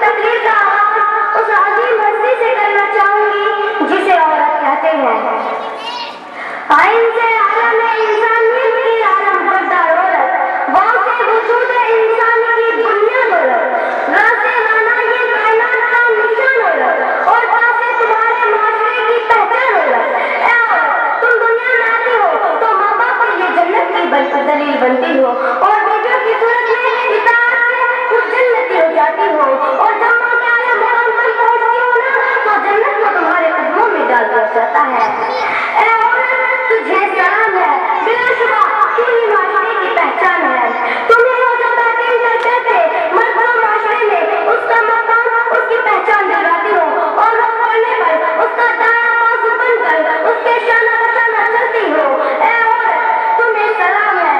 तकरीर का आगाज उस अजीम हस्ती से करना चाहूंगी जिसे औरत कहते हैं। आइन से आलम इंसानियत की आलम बरदार औरत, वाव से वजूद इंसान की बुनियाद औरत, रा से राना ये कायनात का निशान औरत, और ता से तुम्हारे माशरे की पहचान औरत। ए औरत, तुम दुनिया में आती हो तो माँ बाप के लिए जन्नत की दलील बनती हो, और बेटियों की सूरत में इताअत से खुद जन्नती हो जाती हो, और जब माँ के आला मुकाम पर पहुंचती हो ना तो जन्नत को तुम्हारे कदमों में डाल दिया जाता है। ए औरत, तुझे सलाम है, बिलाशुबा तू ही माशरे की पहचान है। तुम ही हो जो बैटिंग करते थे मर्द को माशरे में उसका मकाम उसकी पहचान दिलाती हो, और रोक पड़ने पर उसका दाया बाजू बनकर उसके शाना बशाना चलती हो। ए औरत, तुम्हें सलाम है,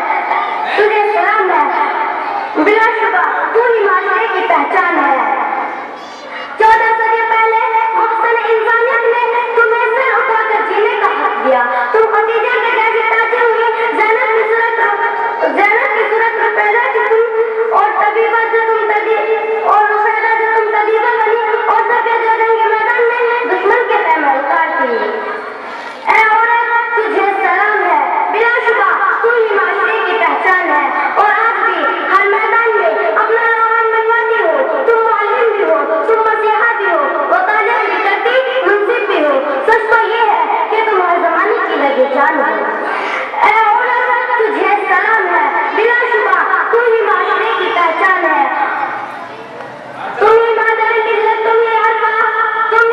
तुझे सलाम है, बिलाशुबा तू ही माशरे की पहचान है। 14 सदी पहले मुहसन इंसानियत ने तुम्हें सर उठाकर जीने का हक दिया। तुम खदीजा के जैसी ताजे हुई ज़ैनब की सूरत में पैदा की तुम, और तबीबा जो तुम और रुसैदा जो तुम तबीबा बनी, और सफेद जो जंग के मैदान में दुश्मन के पैमा उतारती। ए औरत, तुझे सलाम है, बिलाशुबा तू ही माशरे की पहचान है, और आज भी हर मैदान में अपना नाम बनवाती हो। तुम मालिम भी हो, तुम मसीहा भी हो, वो तालिब भी करती मुंसिफ भी हो। सच तो ये है कि तुम हर जमाने की लगे जान हो। ए औरत, तुझे सलाम है, बिलाशुबा तू ही माशरे की पहचान है। तुम ही मादर किल्लत, तुम ही अरफा, तुम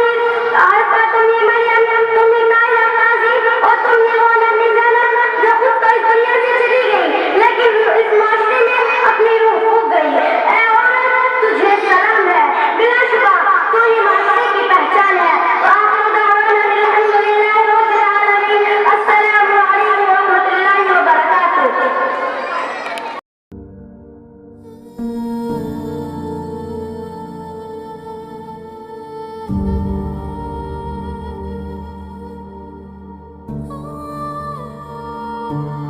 ही मरियम, तुम ही नाइला काजी, और तुम ही वो नबी ज़ैनब जो खुद तो इस दुनिया से चली गई लेकिन इस माशरे में अपनी रूह फूंक गई। ए औरत, तुझे सलाम है, बिलाशुबा तू ही माशरे की पहचान है। आखिर दावाना अल्हम्दुलिल्लाहि रब्बिल आलमीन। अस्सलामु अलैकुम व रहमतुल्लाहि व बरकातुहू। Oh